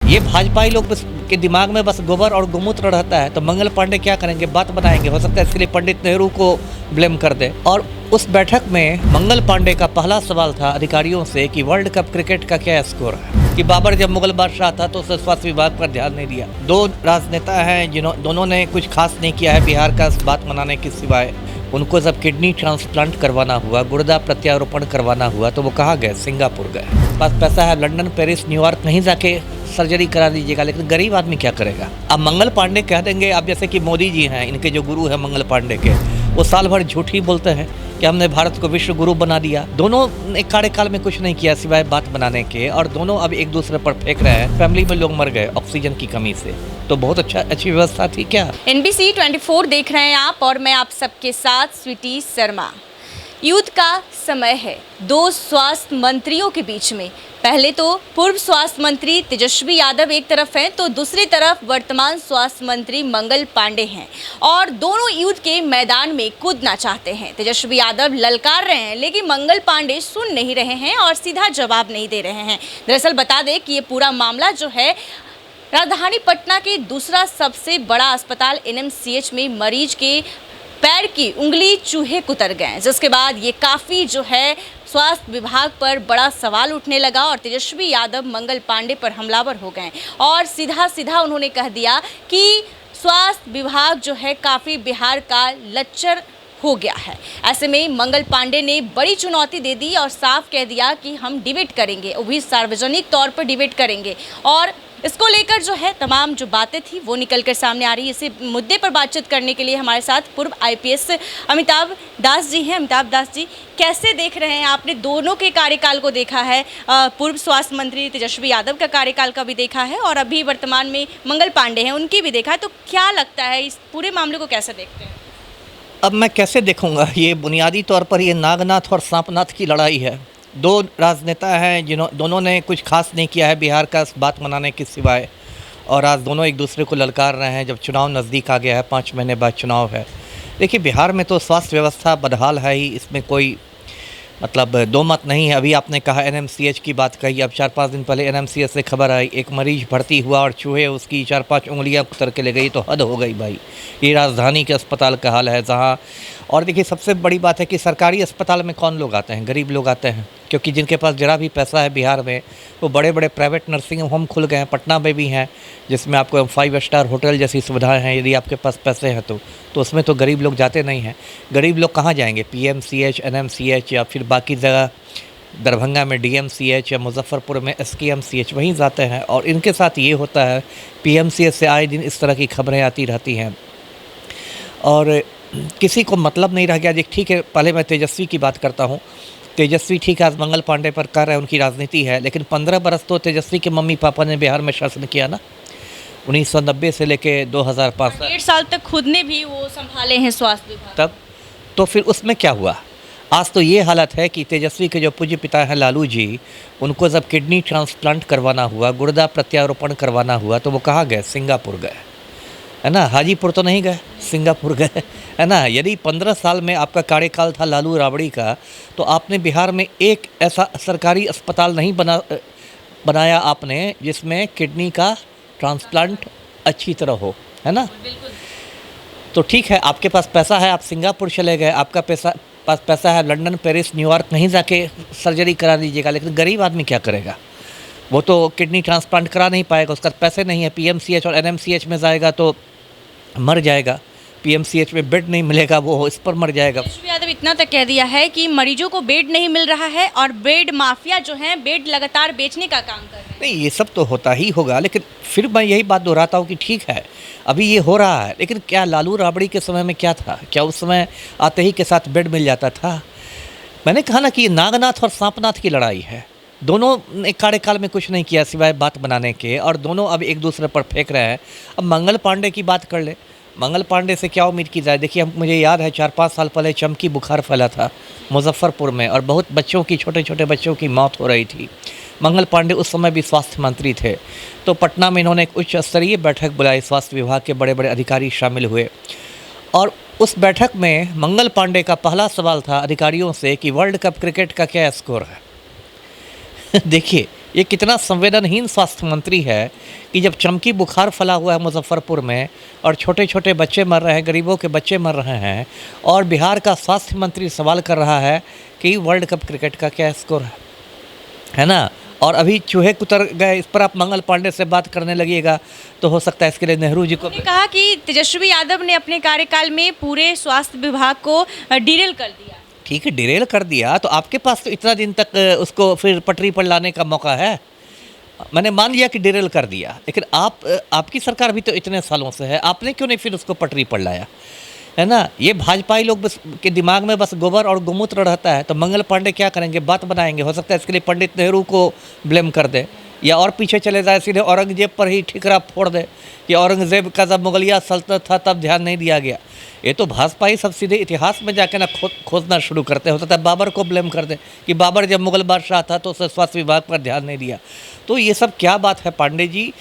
ये भाजपाई लोग बस के दिमाग में बस गोबर और गोमूत्र रहता है, तो मंगल पांडे क्या करेंगे, बात बनाएंगे। हो सकता है इसके लिए पंडित नेहरू को ब्लेम कर दे। और उस बैठक में मंगल पांडे का पहला सवाल था अधिकारियों से कि वर्ल्ड कप क्रिकेट का क्या स्कोर है, कि बाबर जब मुगल बादशाह था तो उसने स्वास्थ्य विभाग पर ध्यान नहीं दिया। दो राजनेता हैं दोनों ने कुछ खास नहीं किया है बिहार का बात मनाने के सिवाय। उनको जब किडनी ट्रांसप्लांट करवाना हुआ, गुर्दा प्रत्यारोपण करवाना हुआ, तो वो कहाँ गए, सिंगापुर गए। पास पैसा है, लंदन, पेरिस, न्यूयॉर्क कहीं जाके सर्जरी करा दीजिएगा, लेकिन गरीब आदमी क्या करेगा। अब मंगल पांडे कह देंगे, अब जैसे कि मोदी जी हैं, इनके जो गुरु हैं मंगल पांडे के, वो साल भर झूठ ही बोलते हैं कि हमने भारत को विश्व गुरु बना दिया। दोनों ने कार्यकाल में कुछ नहीं किया सिवाय बात बनाने के, और दोनों अब एक दूसरे पर फेंक रहे हैं। फैमिली में लोग मर गए ऑक्सीजन की कमी से, तो बहुत अच्छी व्यवस्था थी क्या। NBC 24 देख रहे हैं आप, और मैं आप सबके साथ स्वीटी शर्मा। युद्ध का समय है दो स्वास्थ्य मंत्रियों के बीच में। पहले तो पूर्व स्वास्थ्य मंत्री तेजस्वी यादव एक तरफ हैं, तो दूसरी तरफ वर्तमान स्वास्थ्य मंत्री मंगल पांडे हैं, और दोनों युद्ध के मैदान में कूदना चाहते हैं। तेजस्वी यादव ललकार रहे हैं, लेकिन मंगल पांडे सुन नहीं रहे हैं और सीधा जवाब नहीं दे रहे हैं। दरअसल बता दें कि ये पूरा मामला जो है, राजधानी पटना के दूसरा सबसे बड़ा अस्पताल NMCH में मरीज के पैर की उंगली चूहे कुतर गए, जिसके बाद ये काफ़ी जो है स्वास्थ्य विभाग पर बड़ा सवाल उठने लगा, और तेजस्वी यादव मंगल पांडे पर हमलावर हो गए और सीधा उन्होंने कह दिया कि स्वास्थ्य विभाग जो है काफ़ी बिहार का लच्चर हो गया है। ऐसे में मंगल पांडे ने बड़ी चुनौती दे दी और साफ कह दिया कि हम डिबेट करेंगे, वो भी सार्वजनिक तौर पर डिबेट करेंगे। और इसको लेकर जो है तमाम जो बातें थी वो निकल कर सामने आ रही है। इसी मुद्दे पर बातचीत करने के लिए हमारे साथ पूर्व IPS अमिताभ दास जी हैं। अमिताभ दास जी, कैसे देख रहे हैं, आपने दोनों के कार्यकाल को देखा है, पूर्व स्वास्थ्य मंत्री तेजस्वी यादव का कार्यकाल का भी देखा है, और अभी वर्तमान में मंगल पांडे हैं उनकी भी देखा है, तो क्या लगता है इस पूरे मामले को कैसे देखते हैं? अब मैं कैसे देखूंगा, ये बुनियादी तौर पर ये नागनाथ और सांपनाथ की लड़ाई है। दो राजनेता हैं दोनों ने कुछ खास नहीं किया है बिहार का बात मनाने के सिवाय, और आज दोनों एक दूसरे को ललकार रहे हैं। जब चुनाव नज़दीक आ गया है, 5 महीने बाद चुनाव है। देखिए, बिहार में तो स्वास्थ्य व्यवस्था बदहाल है ही, इसमें कोई मतलब दो मत नहीं है। अभी आपने कहा NMCH की बात कही, अब 4-5 दिन पहले NMCH से खबर आई, एक मरीज भर्ती हुआ और चूहे उसकी 4-5 उंगलियां कुतर के ले गई, तो हद हो गई भाई। ये राजधानी के अस्पताल का हाल है जहाँ। और देखिए, सबसे बड़ी बात है कि सरकारी अस्पताल में कौन लोग आते हैं, गरीब लोग आते हैं, क्योंकि जिनके पास जरा भी पैसा है बिहार में, वो बड़े बड़े प्राइवेट नर्सिंग होम खुल गए हैं, पटना में भी हैं, जिसमें आपको 5 स्टार होटल जैसी सुविधाएं हैं। यदि आपके पास पैसे हैं तो उसमें तो गरीब लोग जाते नहीं हैं। गरीब लोग कहाँ जाएंगे, PMCH, NMCH, या फिर बाकी जगह दरभंगा में DMCH या मुजफ्फरपुर में SKMCH, वहीं जाते हैं। और इनके साथ ये होता है, PMCH से आए दिन इस तरह की खबरें आती रहती हैं, और किसी को मतलब नहीं रह गया। ठीक है, पहले मैं तेजस्वी की बात करता हूँ। तेजस्वी ठीक है, आज मंगल पांडे पर कर रहे हैं, उनकी राजनीति है, लेकिन 15 बरस तो तेजस्वी के मम्मी पापा ने बिहार में शासन किया ना, 1990 से लेके 2005 तक। 1.5 साल तक खुद ने भी वो संभाले हैं स्वास्थ्य विभाग। तब तो फिर उसमें क्या हुआ। आज तो ये हालत है कि तेजस्वी के जो पूज्य पिता हैं लालू जी, उनको जब किडनी ट्रांसप्लांट करवाना हुआ, गुर्दा प्रत्यारोपण करवाना हुआ, तो वो कहाँ गए, सिंगापुर गए, है ना। हाजीपुर तो नहीं गए, सिंगापुर गए, है ना। यदि 15 साल में आपका कार्यकाल था लालू राबड़ी का, तो आपने बिहार में एक ऐसा सरकारी अस्पताल नहीं बनाया आपने जिसमें किडनी का ट्रांसप्लांट अच्छी तरह हो, है ना। तो ठीक है, आपके पास पैसा है, आप सिंगापुर चले गए, आपका पास पैसा है, लंदन, पेरिस, न्यूयॉर्क कहीं जाके सर्जरी करा दीजिएगा, लेकिन गरीब आदमी क्या करेगा। वो तो किडनी ट्रांसप्लांट करा नहीं पाएगा, उसका पैसे नहीं है। PMCH और NMCH में जाएगा तो मर जाएगा, PMCH में बेड नहीं मिलेगा, वो इस पर मर जाएगा। तेजस्वी यादव इतना तक कह दिया है कि मरीजों को बेड नहीं मिल रहा है, और बेड माफिया जो है बेड लगातार बेचने का काम कर रहे हैं। नहीं, ये सब तो होता ही होगा, लेकिन फिर मैं यही बात दोहराता हूँ कि ठीक है, अभी ये हो रहा है, लेकिन क्या लालू राबड़ी के समय में क्या था, क्या उस समय आते ही के साथ बेड मिल जाता था। मैंने कहा ना कि ये नागनाथ और सांपनाथ की लड़ाई है। दोनों ने कार्यकाल में कुछ नहीं किया सिवाय बात बनाने के, और दोनों अब एक दूसरे पर फेंक रहे हैं। अब मंगल पांडे की बात कर ले, मंगल पांडे से क्या उम्मीद की जाए। देखिए, मुझे याद है 4-5 साल पहले चमकी बुखार फैला था मुजफ्फरपुर में, और बहुत बच्चों की, छोटे छोटे बच्चों की मौत हो रही थी। मंगल पांडे उस समय भी स्वास्थ्य मंत्री थे, तो पटना में इन्होंने एक उच्च स्तरीय बैठक बुलाई, स्वास्थ्य विभाग के बड़े बड़े अधिकारी शामिल हुए, और उस बैठक में मंगल पांडे का पहला सवाल था अधिकारियों से कि वर्ल्ड कप क्रिकेट का क्या स्कोर है। देखिए, ये कितना संवेदनहीन स्वास्थ्य मंत्री है कि जब चमकी बुखार फैला हुआ है मुजफ्फरपुर में और छोटे छोटे बच्चे मर रहे हैं, गरीबों के बच्चे मर रहे हैं, और बिहार का स्वास्थ्य मंत्री सवाल कर रहा है कि वर्ल्ड कप क्रिकेट का क्या स्कोर है ना। और अभी चूहे कुतर गए, इस पर आप मंगल पांडे से बात करने लगिएगा तो हो सकता है इसके लिए नेहरू जी को। उन्होंने कहा कि तेजस्वी यादव ने अपने कार्यकाल में पूरे स्वास्थ्य विभाग को डिरेल कर दिया। ठीक है, डिरेल कर दिया तो आपके पास तो इतना दिन तक उसको फिर पटरी पर लाने का मौका है। मैंने मान लिया कि डिरेल कर दिया, लेकिन आपकी सरकार भी तो इतने सालों से है, आपने क्यों नहीं फिर उसको पटरी पर लाया, है ना। ये भाजपाई लोग बस के दिमाग में बस गोबर और गोमूत्र रहता है। तो मंगल पांडे क्या करेंगे, बात बनाएंगे। हो सकता है इसके लिए पंडित नेहरू को ब्लेम कर दे, या और पीछे चले जाए, सीधे औरंगजेब पर ही ठिकरा फोड़ दे कि औरंगजेब का जब मुगलिया सल्तनत था तब ध्यान नहीं दिया गया। ये तो भाजपाई सब सीधे इतिहास में जाकर ना खोजना शुरू करते हैं। हो सकता है बाबर को ब्लेम कर दे कि बाबर जब मुगल बादशाह था तो उसने स्वास्थ्य विभाग पर ध्यान नहीं दिया। तो ये सब क्या बात है पांडे जी,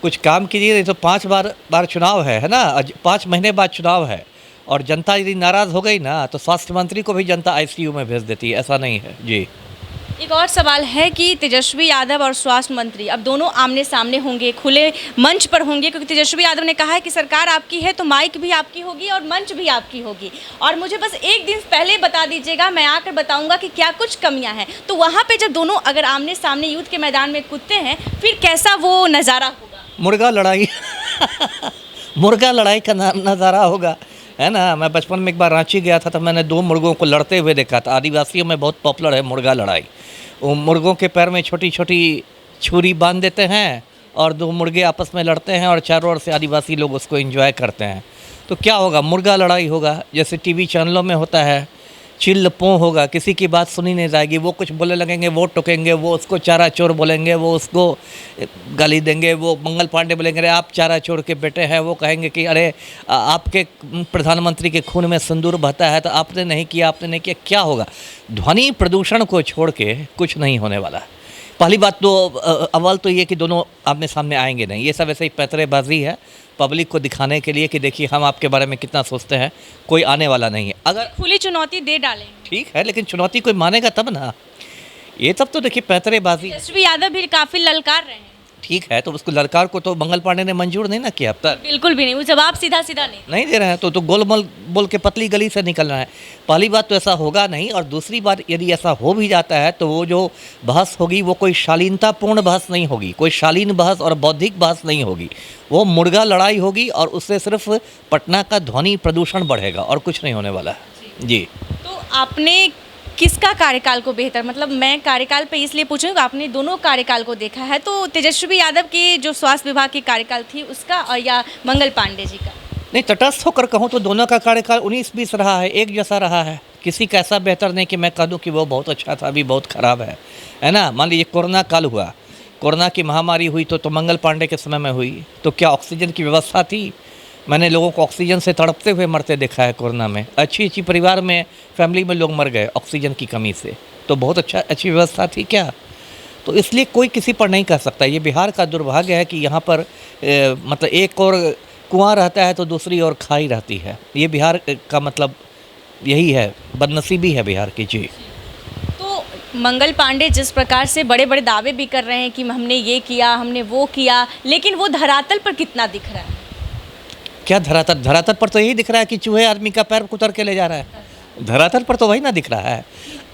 कुछ काम कीजिए। नहीं तो 5 बार चुनाव है ना, 5 महीने बाद चुनाव है, और जनता यदि नाराज़ हो गई ना तो स्वास्थ्य मंत्री को भी जनता आईसीयू में भेज देती है, ऐसा नहीं है जी। एक और सवाल है कि तेजस्वी यादव और स्वास्थ्य मंत्री अब दोनों आमने सामने होंगे, खुले मंच पर होंगे, क्योंकि तेजस्वी यादव ने कहा है कि सरकार आपकी है तो माइक भी आपकी होगी और मंच भी आपकी होगी, और मुझे बस एक दिन पहले बता दीजिएगा, मैं आकर बताऊंगा कि क्या कुछ कमियां हैं। तो वहाँ पे जब दोनों अगर आमने सामने युद्ध के मैदान में कूदते हैं फिर कैसा वो नज़ारा होगा? मुर्गा लड़ाई मुर्गा लड़ाई का नज़ारा होगा, है ना। मैं बचपन में एक बार रांची गया था, तब मैंने 2 मुर्गों को लड़ते हुए देखा था। आदिवासियों में बहुत पॉपुलर है मुर्गा लड़ाई। वो मुर्गों के पैर में छोटी छोटी छुरी बांध देते हैं और 2 मुर्गे आपस में लड़ते हैं, और चारों ओर से आदिवासी लोग उसको एंजॉय करते हैं। तो क्या होगा, मुर्गा लड़ाई होगा, जैसे टीवी चैनलों में होता है। चिल्ल पों होगा, किसी की बात सुनी नहीं जाएगी। वो कुछ बोलने लगेंगे, वो टोकेंगे, वो उसको चारा चोर बोलेंगे, वो उसको गाली देंगे। वो मंगल पांडे बोलेंगे अरे आप चारा चोर के बेटे हैं। वो कहेंगे कि अरे आपके प्रधानमंत्री के खून में सिंदूर बहता है तो आपने नहीं किया, आपने नहीं किया। क्या होगा, ध्वनि प्रदूषण को छोड़ के कुछ नहीं होने वाला। पहली बात तो अव्वल तो ये कि दोनों आमने सामने आएंगे नहीं। ये सब ऐसे ही पैतरेबाजी है पब्लिक को दिखाने के लिए कि देखिए हम आपके बारे में कितना सोचते हैं। कोई आने वाला नहीं है। अगर खुली चुनौती दे डालें ठीक है, लेकिन चुनौती कोई मानेगा तब ना। ये सब तो देखिए पैतरेबाजी। तेजस्वी यादव भी काफी ललकार रहे हैं। ठीक है, तो उसको ललकार को तो मंगल पांडे ने मंजूर नहीं ना किया अब तक। बिल्कुल भी नहीं, वो जवाब सीधा सीधा नहीं दे रहे हैं तो गोलमोल बोल के पतली गली से निकल रहा है। पहली बात तो ऐसा होगा नहीं, और दूसरी बात यदि ऐसा हो भी जाता है तो वो जो बहस होगी वो कोई शालीनतापूर्ण बहस नहीं होगी, कोई शालीन बहस और बौद्धिक बहस नहीं होगी। वो मुर्गा लड़ाई होगी, और उससे सिर्फ पटना का ध्वनि प्रदूषण बढ़ेगा और कुछ नहीं होने वाला है जी। तो आपने किसका कार्यकाल को बेहतर, मतलब मैं कार्यकाल पे इसलिए पूछूंगा, आपने दोनों कार्यकाल को देखा है, तो तेजस्वी यादव की जो स्वास्थ्य विभाग की कार्यकाल थी उसका, और या मंगल पांडे जी का? नहीं, तटस्थ होकर कहूँ तो दोनों का कार्यकाल 19-20 रहा है, एक जैसा रहा है। किसी का ऐसा बेहतर नहीं कि मैं कह दूँ कि वो बहुत अच्छा था, अभी बहुत ख़राब है ना। मान लीजिए कोरोना काल हुआ, कोरोना की महामारी हुई तो मंगल पांडे के समय में हुई, तो क्या ऑक्सीजन की व्यवस्था थी? मैंने लोगों को ऑक्सीजन से तड़पते हुए मरते देखा है कोरोना में। अच्छी परिवार में, फैमिली में लोग मर गए ऑक्सीजन की कमी से। तो बहुत अच्छी व्यवस्था थी क्या? तो इसलिए कोई किसी पर नहीं कह सकता। ये बिहार का दुर्भाग्य है कि यहाँ पर मतलब एक और कुआं रहता है तो दूसरी ओर खाई रहती है। ये बिहार का मतलब यही है, बदनसीबी है बिहार की जी। तो मंगल पांडे जिस प्रकार से बड़े बड़े दावे भी कर रहे हैं कि हमने ये किया, हमने वो किया, लेकिन वो धरातल पर कितना दिख रहा है? क्या धरातल पर तो यही दिख रहा है कि चूहे आदमी का पैर कुतर के ले जा रहा है। धरातल पर तो वही ना दिख रहा है।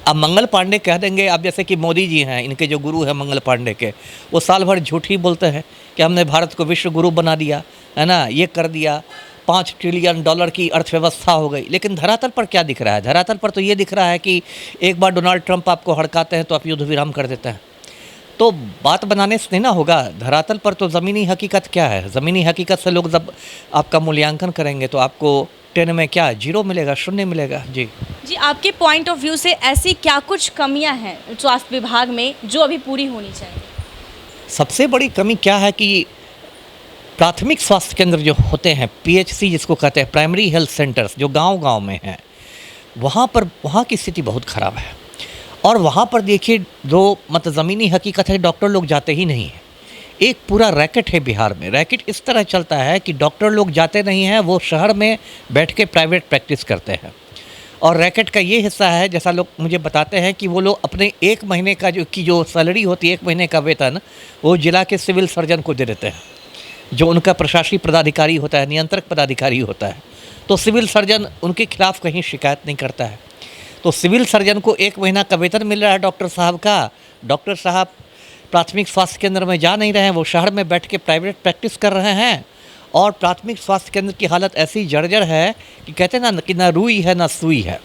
अब मंगल पांडे कह देंगे, अब जैसे कि मोदी जी हैं, इनके जो गुरु हैं मंगल पांडे के, वो साल भर झूठ ही बोलते हैं कि हमने भारत को विश्व गुरु बना दिया, है ना, ये कर दिया, $5 ट्रिलियन की अर्थव्यवस्था हो गई। लेकिन धरातल पर क्या दिख रहा है? धरातल पर तो ये दिख रहा है कि एक बार डोनाल्ड ट्रंप आपको हड़काते हैं तो आप युद्ध विराम कर देते हैं। तो बात बनाने से नहीं ना होगा। धरातल पर तो ज़मीनी हकीकत क्या है? ज़मीनी हकीकत से लोग जब आपका मूल्यांकन करेंगे तो आपको 10 में क्या 0 मिलेगा, 0 मिलेगा जी। जी, आपके पॉइंट ऑफ व्यू से ऐसी क्या कुछ कमियां हैं स्वास्थ्य विभाग में जो अभी पूरी होनी चाहिए? सबसे बड़ी कमी क्या है कि प्राथमिक स्वास्थ्य केंद्र जो होते हैं, PHC जिसको कहते हैं, प्राइमरी हेल्थ सेंटर्स, जो गांव-गांव में हैं, वहाँ की स्थिति बहुत ख़राब है। और वहाँ पर देखिए, जो मतलब ज़मीनी हकीकत है, डॉक्टर लोग जाते ही नहीं हैं। एक पूरा रैकेट है बिहार में। रैकेट इस तरह चलता है कि डॉक्टर लोग जाते नहीं हैं, वो शहर में बैठ के प्राइवेट प्रैक्टिस करते हैं। और रैकेट का ये हिस्सा है, जैसा लोग मुझे बताते हैं कि वो लोग अपने 1 महीने का जो सैलरी होती है, 1 महीने का वेतन, वो जिला के सिविल सर्जन को दे देते हैं, जो उनका प्रशासनिक पदाधिकारी होता है, नियंत्रक पदाधिकारी होता है। तो सिविल सर्जन उनके खिलाफ कहीं शिकायत नहीं करता है। तो सिविल सर्जन को 1 महीना का वेतन मिल रहा है डॉक्टर साहब का। डॉक्टर साहब प्राथमिक स्वास्थ्य केंद्र में जा नहीं रहे हैं, वो शहर में बैठ के प्राइवेट प्रैक्टिस कर रहे हैं। और प्राथमिक स्वास्थ्य केंद्र की हालत ऐसी जर्जर है कि कहते हैं ना कि ना रुई है ना सुई है।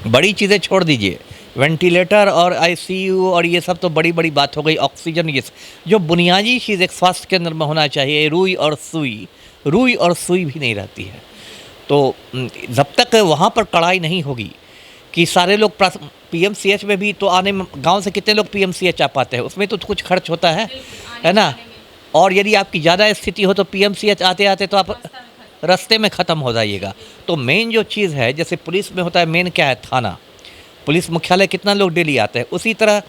बड़ी चीज़ें छोड़ दीजिए, वेंटिलेटर और आईसीयू और ये सब तो बड़ी बड़ी बात हो गई, ऑक्सीजन, ये जो बुनियादी चीज़ एक स्वास्थ्य केंद्र में होना चाहिए, रुई और सुई भी नहीं रहती है। तो जब तक वहाँ पर कड़ाई नहीं होगी कि सारे लोग पीएमसीएच में भी तो आने में, गांव से कितने लोग पीएमसीएच आ पाते हैं, उसमें तो कुछ खर्च होता है ना। और यदि आपकी ज़्यादा स्थिति हो तो पीएमसीएच आते आते तो आप रास्ते में ख़त्म हो जाइएगा। तो मेन जो चीज़ है, जैसे पुलिस में होता है, मेन क्या है, थाना, पुलिस मुख्यालय कितना लोग डेली आते हैं, उसी तरह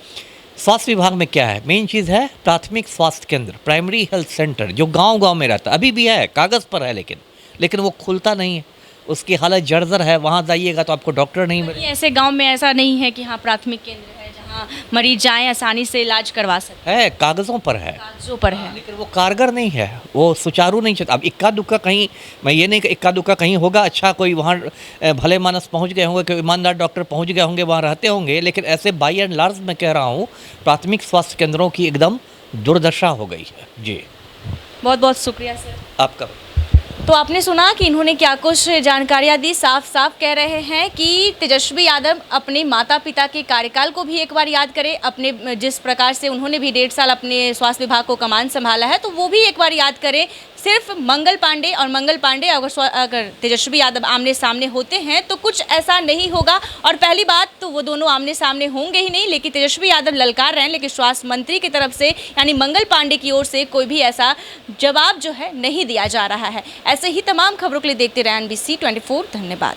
स्वास्थ्य विभाग में क्या है, मेन चीज़ है प्राथमिक स्वास्थ्य केंद्र, प्राइमरी हेल्थ सेंटर, जो गांव-गांव में रहता है, अभी भी है, कागज़ पर है, लेकिन वो खुलता नहीं है, उसकी हालत जर्जर है। वहाँ जाइएगा तो आपको डॉक्टर नहीं मिले। ऐसे गांव में ऐसा नहीं है कि हाँ प्राथमिक केंद्र है जहाँ मरीज जाएं आसानी से इलाज करवा सकते है, कागज़ों पर है, कागजों पर है, लेकिन वो कारगर नहीं है, वो सुचारू नहीं चलता। अब इक्का दुक्का कहीं, मैं ये नहीं कि इक्का दुक्का कहीं होगा, अच्छा कोई वहाँ भले मानस पहुँच गए होंगे, कोई ईमानदार डॉक्टर पहुँच गए होंगे, वहाँ रहते होंगे, लेकिन ऐसे बाई एंड लार्ज मैं कह रहा हूँ प्राथमिक स्वास्थ्य केंद्रों की एकदम दुर्दशा हो गई है। जी, बहुत बहुत शुक्रिया सर आपका। तो आपने सुना कि इन्होंने क्या कुछ जानकारियां दी। साफ साफ कह रहे हैं कि तेजस्वी यादव अपने माता पिता के कार्यकाल को भी एक बार याद करें, अपने जिस प्रकार से उन्होंने भी 1.5 साल अपने स्वास्थ्य विभाग को कमान संभाला है, तो वो भी एक बार याद करें। सिर्फ मंगल पांडे अगर तेजस्वी यादव आमने सामने होते हैं तो कुछ ऐसा नहीं होगा। और पहली बात तो वो दोनों आमने सामने होंगे ही नहीं, लेकिन तेजस्वी यादव ललकार रहे हैं, लेकिन स्वास्थ्य मंत्री की तरफ से यानी मंगल पांडे की ओर से कोई भी ऐसा जवाब जो है नहीं दिया जा रहा है। ऐसे ही तमाम खबरों के लिए देखते रहें NBC 24। धन्यवाद।